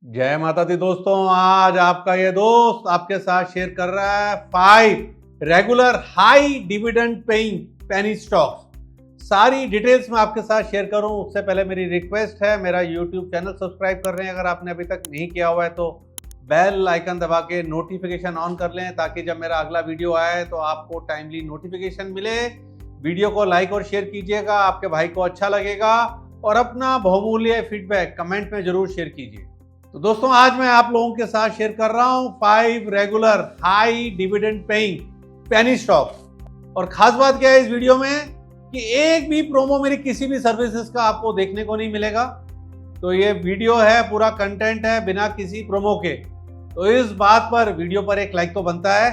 जय माता दी दोस्तों। आज आपका ये दोस्त आपके साथ शेयर कर रहा है 5 regular high dividend paying penny stocks. सारी डिटेल्स मैं आपके साथ शेयर करूं उससे पहले मेरी रिक्वेस्ट है, मेरा यूट्यूब चैनल सब्सक्राइब कर रहे हैं अगर आपने अभी तक नहीं किया हुआ है तो बेल आइकन दबा के नोटिफिकेशन ऑन कर लें ताकि जब मेरा अगला वीडियो आए तो आपको टाइमली नोटिफिकेशन मिले। वीडियो को लाइक और शेयर कीजिएगा, आपके भाई को अच्छा लगेगा, और अपना बहुमूल्य फीडबैक कमेंट में जरूर शेयर कीजिए। तो दोस्तों आज मैं आप लोगों के साथ शेयर कर रहा हूं 5 regular high dividend paying penny stocks. और खास बात क्या है इस वीडियो में कि एक भी प्रोमो मेरी किसी भी सर्विसेज का आपको देखने को नहीं मिलेगा। तो ये वीडियो है, पूरा कंटेंट है बिना किसी प्रोमो के। तो इस बात पर वीडियो पर एक लाइक तो बनता है।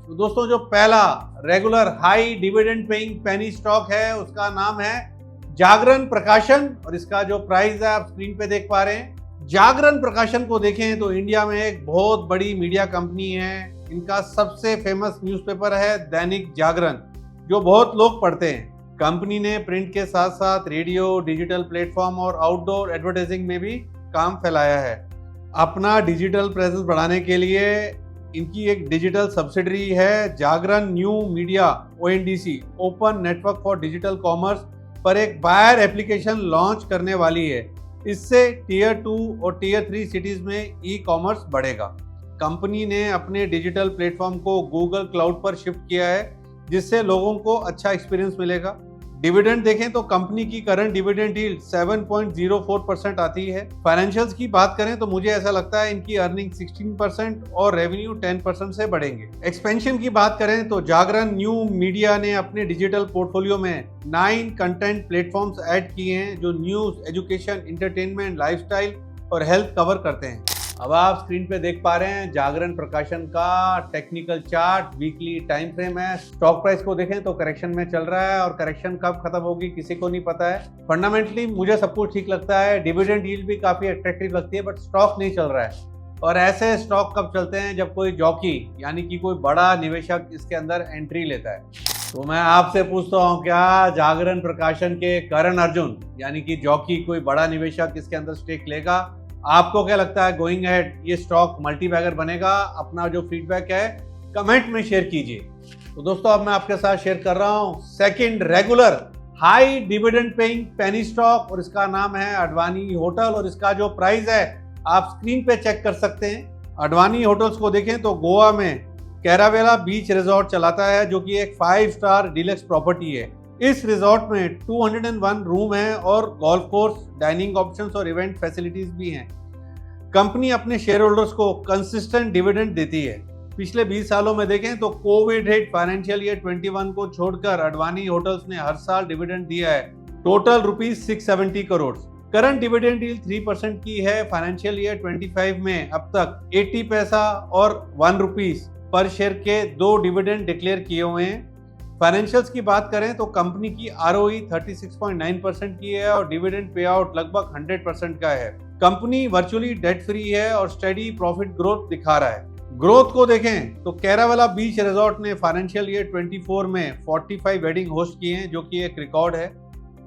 तो दोस्तों जो पहला regular high dividend paying penny stock है उसका नाम है जागरण प्रकाशन, और इसका जो प्राइस है आप स्क्रीन पे देख पा रहे हैं। जागरण प्रकाशन को देखें तो इंडिया में एक बहुत बड़ी मीडिया कंपनी है। इनका सबसे फेमस न्यूज़पेपर है दैनिक जागरण, जो बहुत लोग पढ़ते हैं। कंपनी ने प्रिंट के साथ साथ रेडियो, डिजिटल प्लेटफॉर्म और आउटडोर एडवर्टाइजिंग में भी काम फैलाया है। अपना डिजिटल प्रेजेंस बढ़ाने के लिए इनकी एक डिजिटल सब्सिडरी है Jagran new media ONDC, open network for digital commerce, पर एक बायर एप्लीकेशन लॉन्च करने वाली है। इससे टीयर 2 और टीयर 3 सिटीज में ई कॉमर्स बढ़ेगा। कंपनी ने अपने डिजिटल प्लेटफॉर्म को गूगल क्लाउड पर शिफ्ट किया है, जिससे लोगों को अच्छा एक्सपीरियंस मिलेगा। डिविडेंड देखें तो कंपनी की करंट डिविडेंड यील्ड 7.04% आती है। फाइनेंशियल्स की बात करें तो मुझे ऐसा लगता है इनकी अर्निंग 16% और रेवेन्यू 10% से बढ़ेंगे। एक्सपेंशन की बात करें तो जागरण न्यू मीडिया ने अपने डिजिटल पोर्टफोलियो में 9 कंटेंट प्लेटफॉर्म्स ऐड किए हैं जो न्यूज, एजुकेशन, एंटरटेनमेंट, लाइफस्टाइल और हेल्थ कवर करते हैं। अब आप स्क्रीन पे देख पा रहे हैं जागरण प्रकाशन का technical chart, weekly time frame है। स्टॉक प्राइस को देखें तो करेक्शन में चल रहा है और करेक्शन कब खत्म होगी किसी को नहीं पता है। फंडामेंटली मुझे सब कुछ ठीक लगता है, डिविडेंड यील्ड भी काफी अट्रैक्टिव लगती है, बट स्टॉक नहीं चल रहा है। और ऐसे स्टॉक कब चलते हैं जब कोई जॉकी यानी कि कोई बड़ा निवेशक इसके अंदर एंट्री लेता है। तो मैं आपसे पूछता हूँ, क्या जागरण प्रकाशन के करण अर्जुन यानी कि जॉकी कोई बड़ा निवेशक इसके अंदर स्टेक लेगा? आपको क्या लगता है गोइंग अहेड ये स्टॉक मल्टीबैगर बनेगा? अपना जो फीडबैक है कमेंट में शेयर कीजिए। तो दोस्तों अब मैं आपके साथ शेयर कर रहा हूं second regular high dividend paying penny stock, और इसका नाम है अडवाणी होटल, और इसका जो प्राइस है आप स्क्रीन पे चेक कर सकते हैं। अडवाणी होटल्स को देखें तो गोवा में कैरावेला बीच रिजॉर्ट चलाता है, जो कि एक 5 स्टार डीलक्स प्रॉपर्टी है। इस रिजॉर्ट में 201 रूम है और गोल्फ कोर्स, डाइनिंग ऑप्शंस और इवेंट फैसिलिटीज भी हैं। कंपनी अपने शेयर होल्डर्स को कंसिस्टेंट डिविडेंड देती है। पिछले 20 सालों में देखें तो कोविड हिट फाइनेंशियल ईयर 21 को छोड़कर अडवाणी होटल्स ने हर साल डिविडेंड दिया है, total ₹670 crore. Current dividend yield 3% की है। फाइनेंशियल ईयर 25 में अब तक 80 पैसा और ₹1 पर शेयर के 2 डिविडेंड डिक्लेयर किए हुए हैं। फाइनेंशियल्स की बात करें तो कंपनी की ROE 36.9% की है और डिविडेंड पे आउट लगभग 100% का है। कंपनी वर्चुअली डेट फ्री है और स्टेडी प्रॉफिट ग्रोथ दिखा रहा है। ग्रोथ को देखें तो कैरावेला बीच रिजॉर्ट ने फाइनेंशियल ईयर 24 में 45 वेडिंग होस्ट किए हैं, जो कि एक रिकॉर्ड है।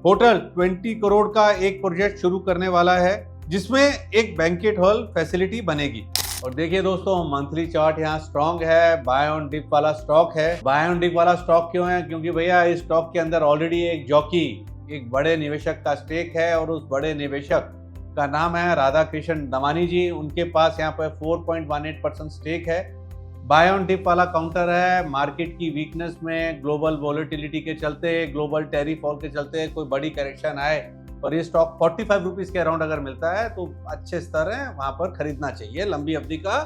होटल 20 करोड़ का एक प्रोजेक्ट शुरू करने वाला है, जिसमें एक बैंकेट हॉल फैसिलिटी बनेगी। और देखिए दोस्तों मंथली चार्ट यहाँ स्ट्रॉन्ग है, बाय ऑन डिप वाला स्टॉक है। बाय ऑन डिप वाला स्टॉक क्यों है? क्योंकि भैया इस स्टॉक के अंदर ऑलरेडी एक जॉकी, एक बड़े निवेशक का स्टेक है, और उस बड़े निवेशक का नाम है राधा कृष्ण दमानी जी। उनके पास यहाँ पर 4.18% स्टेक है। बाय ऑन डिप वाला काउंटर है। मार्केट की वीकनेस में, ग्लोबल वॉलेटिलिटी के चलते, ग्लोबल टैरिफ वॉर के चलते कोई बड़ी करेक्शन आए और ये स्टॉक 45 रुपीज के अराउंड अगर मिलता है तो अच्छे स्तर है, वहां पर खरीदना चाहिए लंबी अवधि का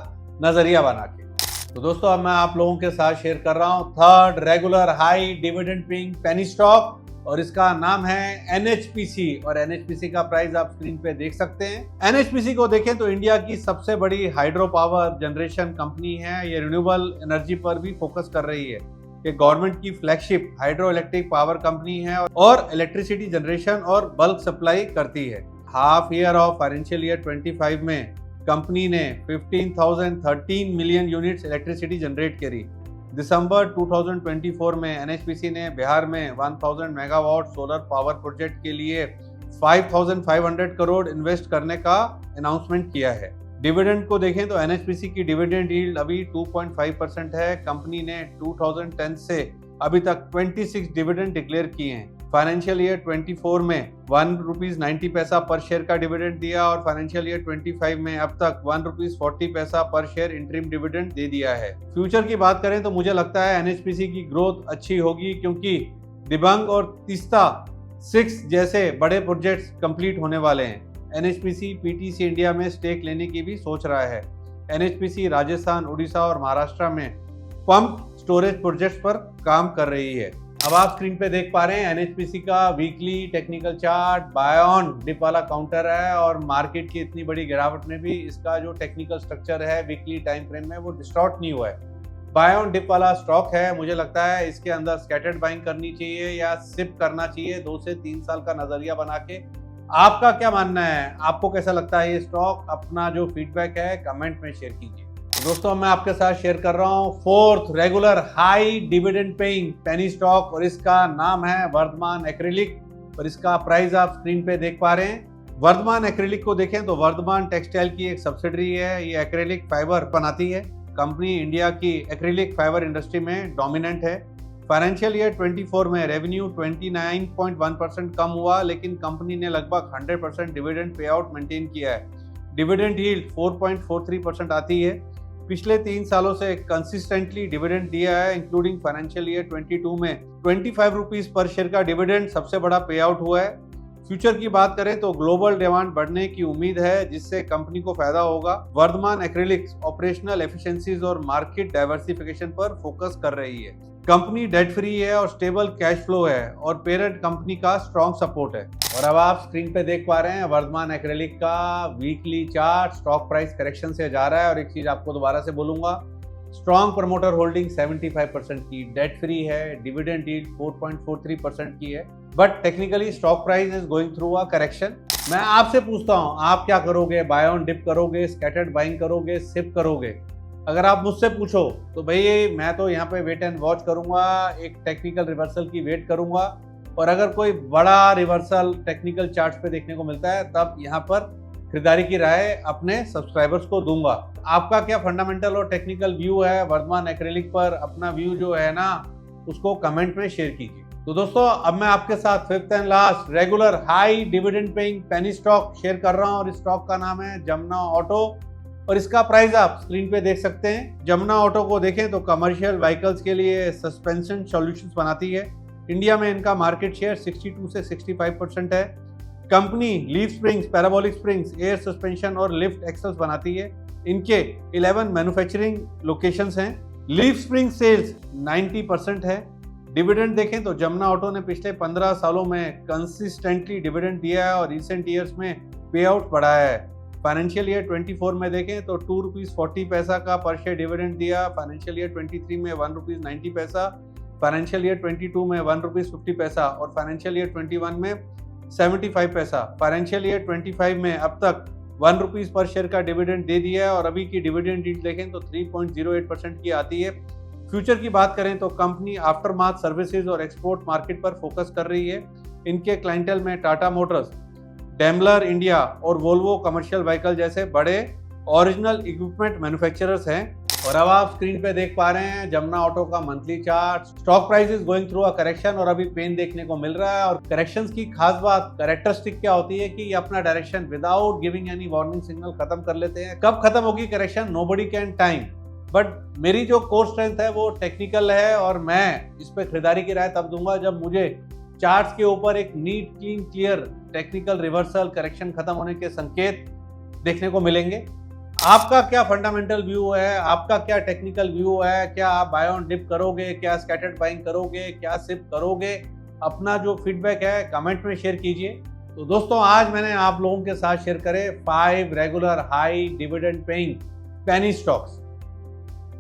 नजरिया बना के। तो दोस्तों अब मैं आप लोगों के साथ शेयर कर रहा हूं third regular high dividend paying penny stock, और इसका नाम है NHPC, और NHPC का प्राइस आप स्क्रीन पे देख सकते हैं। NHPC को देखें तो इंडिया की सबसे बड़ी हाइड्रो पावर जनरेशन कंपनी है। ये रिन्यूएबल एनर्जी पर भी फोकस कर रही है। ये गवर्नमेंट की flagship hydro electric power company है और इलेक्ट्रिसिटी जनरेशन और बल्क सप्लाई करती है। Half year of financial year 25 में कंपनी ने 15,013 मिलियन यूनिट्स इलेक्ट्रिसिटी जनरेट करी। दिसंबर 2024 में NHPC ने बिहार में 1000 मेगावाट सोलर पावर प्रोजेक्ट के लिए 5,500 करोड़ इन्वेस्ट करने का अनाउंसमेंट किया है। डिविडेंड को देखें तो एनएचपीसी की डिविडेंड यील्ड अभी 2.5% है। कंपनी ने 2010 से अभी तक 26 डिविडेंड डिक्लेयर किए हैं। फाइनेंशियल ईयर 24 में ₹1.90 पर शेयर का डिविडेंड दिया और फाइनेंशियल ईयर 25 में अब तक ₹1.40 पर शेयर इंटरिम डिविडेंड दे दिया है। फ्यूचर की बात करें तो मुझे लगता है एनएचपीसी की ग्रोथ अच्छी होगी, क्योंकि दिबांग और तीस्ता 6 जैसे बड़े प्रोजेक्ट्स कंप्लीट होने वाले हैं। एनएचपीसी पीटीसी इंडिया में स्टेक लेने की भी सोच रहा है। एनएचपीसी राजस्थान, उड़ीसा और महाराष्ट्र में पंप स्टोरेज प्रोजेक्ट्स पर काम कर रही है। अब आप स्क्रीन पे देख पा रहे हैं एनएचपीसी का weekly technical chart buy on dip वाला काउंटर है और मार्केट की इतनी बड़ी गिरावट में भी इसका जो टेक्निकल स्ट्रक्चर है वीकली टाइम फ्रेम में वो डिस्टॉर्ट नहीं हुआ है। बाय ऑन डिप वाला स्टॉक है। मुझे लगता है इसके अंदर स्कैटर्ड बाइंग करनी चाहिए या सिप करना चाहिए 2 से 3 साल का नजरिया बना के। आपका क्या मानना है? आपको कैसा लगता है ये स्टॉक? अपना जो फीडबैक है कमेंट में शेयर कीजिए। दोस्तों मैं आपके साथ शेयर कर रहा हूँ 4th regular high dividend paying penny stock और इसका नाम है वर्धमान एक्रिलिक और इसका प्राइस आप स्क्रीन पे देख पा रहे हैं। वर्धमान एक्रिलिक को देखें तो वर्धमान टेक्सटाइल की एक सब्सिडरी है। ये एक्रिलिक फाइबर बनाती है। कंपनी इंडिया की एक्रिलिक फाइबर इंडस्ट्री में डोमिनेंट है। फाइनेंशियल ईयर 24 में रेवेन्यू 29.1% कम हुआ, लेकिन कंपनी ने लगभग 100% डिविडेंड पे आउट मेंटेन किया है। डिविडेंड यील्ड 4.43% आती है। पिछले 3 सालों से कंसिस्टेंटली डिविडेंड दिया है, इंक्लूडिंग फाइनेंशियल ईयर 22 में ₹25 पर शेयर का डिविडेंड सबसे बड़ा पे आउट हुआ है। फ्यूचर की बात करें तो ग्लोबल डिमांड बढ़ने की उम्मीद है, जिससे कंपनी को फायदा होगा। वर्धमान एक्रिलिक्स ऑपरेशनल एफिशिएंसीज और मार्केट डाइवर्सिफिकेशन पर फोकस कर रही है। कंपनी डेट फ्री है और स्टेबल कैश फ्लो है और पेरेंट कंपनी का स्ट्रॉन्ग सपोर्ट है। और अब आप स्क्रीन पे देख पा रहे हैं वर्धमान एक्रिलिक का weekly chart. Stock price correction से जा रहा है और एक चीज आपको दोबारा से बोलूंगा, स्ट्रॉन्ग प्रमोटर होल्डिंग 75% की, डेट फ्री है, डिविडेंड यील्ड 4.43% की है, but technically stock price is going through a correction. मैं आपसे पूछता हूं, आप क्या करोगे? बाय ऑन डिप करोगे, स्कैटर्ड बाइंग करोगे, सिप करोगे? अगर आप मुझसे पूछो तो भाई मैं तो यहाँ पे वेट एंड वॉच करूंगा, एक टेक्निकल रिवर्सल की वेट करूंगा और अगर कोई बड़ा रिवर्सल टेक्निकल चार्ट्स पे देखने को मिलता है तब यहाँ पर खरीदारी की राय अपने सब्सक्राइबर्स को दूंगा। आपका क्या फंडामेंटल और टेक्निकल व्यू है वर्धमान एक्रिलिक पर? अपना व्यू जो है ना उसको कमेंट में शेयर कीजिए। तो दोस्तों अब मैं आपके साथ 5th and last regular high dividend paying penny stock share कर रहा हूँ और इस स्टॉक का नाम है जमुना ऑटो और इसका प्राइस आप स्क्रीन पे देख सकते हैं। जमुना ऑटो को देखें तो कमर्शियल व्हीकल्स के लिए सस्पेंशन सॉल्यूशंस बनाती है। इंडिया में इनका मार्केट शेयर 62 से 65% है। Company leaf springs, parabolic springs, air suspension और लिफ्ट एक्सेल्स बनाती है। इनके 11 मैन्युफैक्चरिंग लोकेशंस हैं। लीफ स्प्रिंग सेल्स 90% है। डिविडेंड देखें तो जमुना ऑटो ने पिछले 15 सालों में कंसिस्टेंटली डिविडेंड दिया है और रिसेंट ईयर्स में पे आउट बढ़ाया है। फाइनेंशियल ईयर 24 में देखें तो ₹2.40 का पर शेयर डिविडेंड दिया। फाइनेंशियल ईयर 23 में ₹1.90, फाइनेंशियल ईयर 22 में ₹1.50 और फाइनेंशियल ईयर 21 में 75 पैसा। फाइनेंशियल ईयर 25 में अब तक ₹1 पर शेयर का डिविडेंड दे दिया है और अभी की डिविडेंड यील्ड देखें तो 3.08% की आती है। फ्यूचर की बात करें तो कंपनी आफ्टर मार्केट सर्विसेज और एक्सपोर्ट मार्केट पर फोकस कर रही है। इनके क्लाइंटल में टाटा मोटर्स, डेमलर इंडिया और वोल्वो कमर्शियल व्हीकल जैसे बड़े ओरिजिनल इक्विपमेंट मैन्युफैक्चरर्स हैं। और अब आप स्क्रीन पे देख पा रहे हैं जमुना ऑटो का monthly chart. Stock price is going through a correction और अभी पेन देखने को मिल रहा है। और करेक्शंस की खास बात, कैरेक्टरिस्टिक क्या होती है कि ये अपना direction without giving any warning signal खत्म कर लेते हैं। कब खत्म होगी correction nobody can time, but मेरी जो कोर स्ट्रेंथ है वो टेक्निकल है और मैं इस पे खरीदारी की राय तब दूंगा जब मुझे चार्ट्स के ऊपर एक neat clean clear technical reversal correction खत्म होने के संकेत देखने को मिलेंगे। आपका क्या फंडामेंटल व्यू है? आपका क्या टेक्निकल व्यू है? क्या आप बाय ऑन डिप करोगे? क्या स्कैटर्ड बाइंग करोगे? क्या सिप करोगे? अपना जो फीडबैक है कमेंट में शेयर कीजिए। तो दोस्तों आज मैंने आप लोगों के साथ शेयर करे 5 regular high dividend paying penny stocks.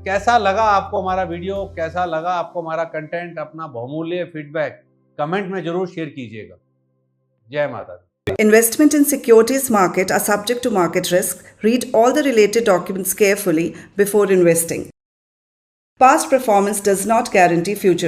कैसा लगा आपको हमारा वीडियो? कैसा लगा आपको हमारा कंटेंट? अपना बहुमूल्य फीडबैक कमेंट में जरूर शेयर कीजिएगा। जय माता दी। Investment in securities market are subject to market risk. Read all the related documents carefully before investing. Past performance does not guarantee future